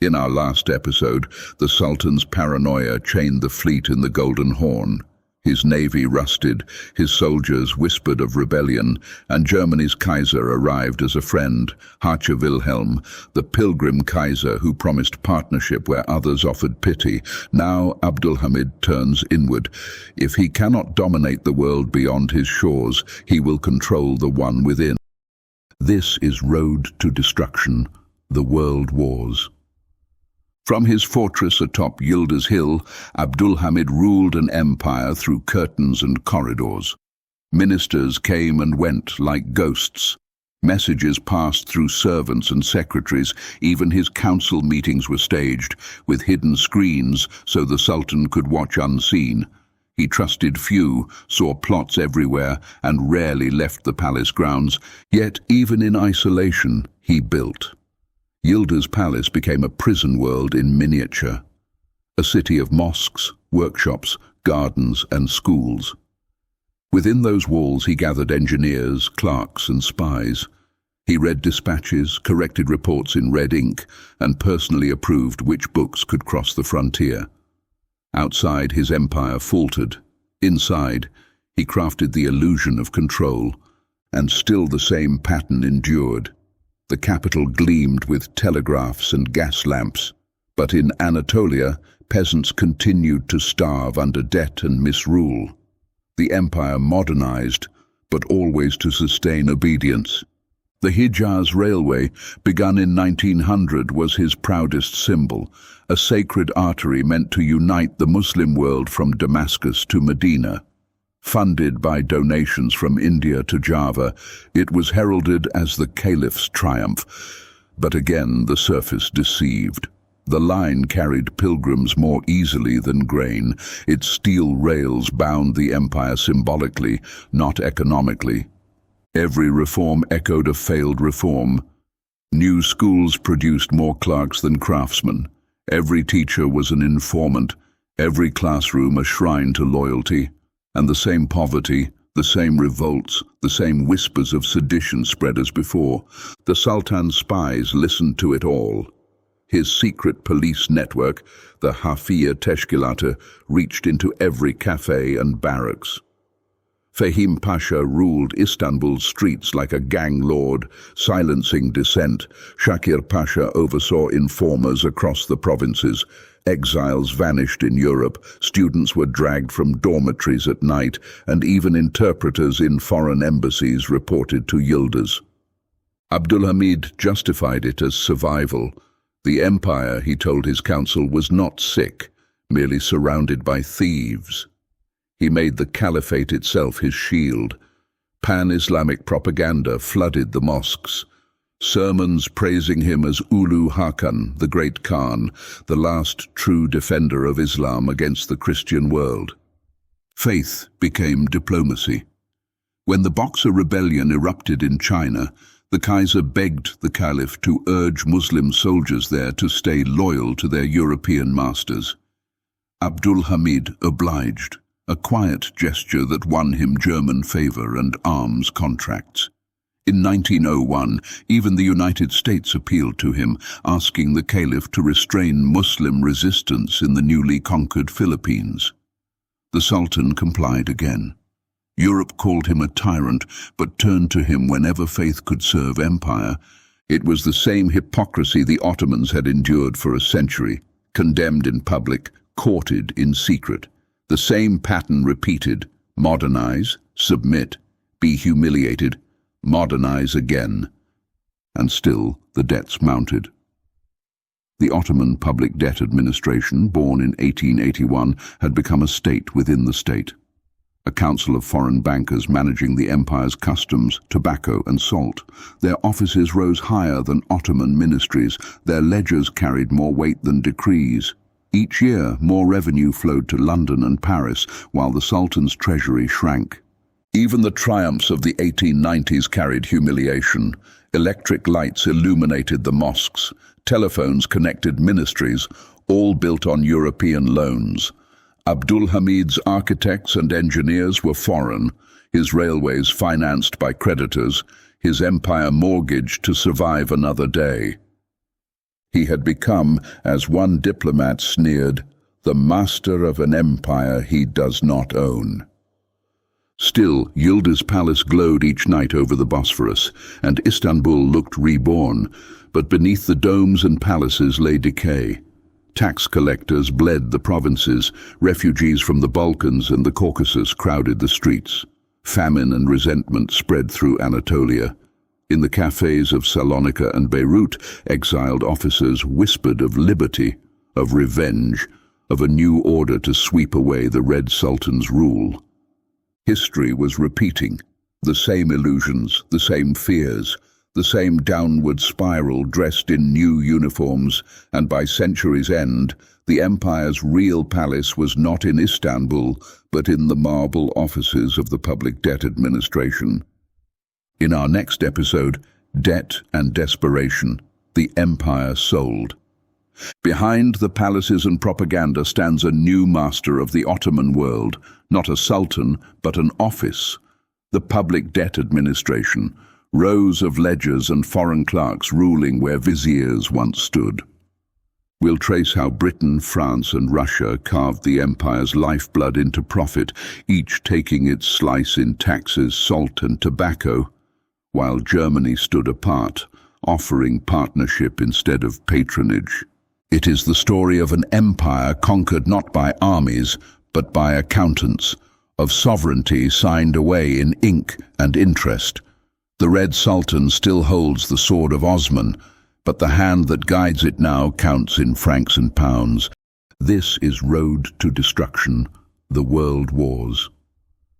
In our last episode, the Sultan's paranoia chained the fleet in the Golden Horn. His navy rusted, his soldiers whispered of rebellion, and Germany's Kaiser arrived as a friend, Hacha Wilhelm, the pilgrim Kaiser who promised partnership where others offered pity. Now Abdulhamid turns inward. If he cannot dominate the world beyond his shores, he will control the one within. This is road to destruction, the world wars. From his fortress atop Yildiz Hill, Abdulhamid ruled an empire through curtains and corridors. Ministers came and went like ghosts. Messages passed through servants and secretaries. Even his council meetings were staged, with hidden screens so the Sultan could watch unseen. He trusted few, saw plots everywhere, and rarely left the palace grounds. Yet, even in isolation, he built. Yildiz Palace became a prison world in miniature, a city of mosques, workshops, gardens, and schools. Within those walls he gathered engineers, clerks, and spies. He read dispatches, corrected reports in red ink, and personally approved which books could cross the frontier. Outside, his empire faltered. Inside, he crafted the illusion of control, and still the same pattern endured. The capital gleamed with telegraphs and gas lamps, but in Anatolia, peasants continued to starve under debt and misrule. The empire modernized, but always to sustain obedience. The Hijaz Railway, begun in 1900, was his proudest symbol, a sacred artery meant to unite the Muslim world from Damascus to Medina. Funded by donations from India to Java, it was heralded as the caliph's triumph. But again the surface deceived. The line carried pilgrims more easily than grain. Its steel rails bound the empire symbolically, not economically. Every reform echoed a failed reform. New schools produced more clerks than craftsmen. Every teacher was an informant, every classroom a shrine to loyalty. And the same poverty, the same revolts, the same whispers of sedition spread as before. The Sultan's spies listened to it all. His secret police network, the Hafiya Teşkilatı, reached into every cafe and barracks. Fehim Pasha ruled Istanbul's streets like a gang lord, silencing dissent. Shakir Pasha oversaw informers across the provinces. Exiles vanished in Europe, students were dragged from dormitories at night, and even interpreters in foreign embassies reported to Yildiz. Abdulhamid justified it as survival. The empire, he told his council, was not sick, merely surrounded by thieves. He made the caliphate itself his shield. Pan-Islamic propaganda flooded the mosques. Sermons praising him as Ulu Hakan, the great Khan, the last true defender of Islam against the Christian world. Faith became diplomacy. When the Boxer Rebellion erupted in China, the Kaiser begged the Caliph to urge Muslim soldiers there to stay loyal to their European masters. Abdulhamid obliged, a quiet gesture that won him German favor and arms contracts. In 1901, even the United States appealed to him, asking the Caliph to restrain Muslim resistance in the newly conquered Philippines. The Sultan complied again. Europe called him a tyrant, but turned to him whenever faith could serve empire. It was the same hypocrisy the Ottomans had endured for a century, condemned in public, courted in secret. The same pattern repeated: modernize, submit, be humiliated, modernize again. And still the debts mounted. The Ottoman Public Debt Administration, born in 1881, had become a state within the state. A council of foreign bankers managing the empire's customs, tobacco and salt. Their offices rose higher than Ottoman ministries. Their ledgers carried more weight than decrees. Each year, more revenue flowed to London and Paris, while the Sultan's treasury shrank. Even the triumphs of the 1890s carried humiliation. Electric lights illuminated the mosques. Telephones connected ministries, all built on European loans. Abdulhamid's architects and engineers were foreign, his railways financed by creditors, his empire mortgaged to survive another day. He had become, as one diplomat sneered, the master of an empire he does not own. Still, Yildiz Palace glowed each night over the Bosphorus, and Istanbul looked reborn, but beneath the domes and palaces lay decay. Tax collectors bled the provinces, refugees from the Balkans and the Caucasus crowded the streets. Famine and resentment spread through Anatolia. In the cafes of Salonika and Beirut, exiled officers whispered of liberty, of revenge, of a new order to sweep away the Red Sultan's rule. History was repeating, the same illusions, the same fears, the same downward spiral dressed in new uniforms, and by century's end, the empire's real palace was not in Istanbul, but in the marble offices of the Public Debt Administration. In our next episode, Debt and Desperation, the Empire Sold. Behind the palaces and propaganda stands a new master of the Ottoman world, not a sultan, but an office. The Public Debt Administration, rows of ledgers and foreign clerks ruling where viziers once stood. We'll trace how Britain, France and Russia carved the empire's lifeblood into profit, each taking its slice in taxes, salt and tobacco, while Germany stood apart, offering partnership instead of patronage. It is the story of an empire conquered not by armies, but by accountants, of sovereignty signed away in ink and interest. The Red Sultan still holds the sword of Osman, but the hand that guides it now counts in francs and pounds. This is Road to Destruction, the World Wars.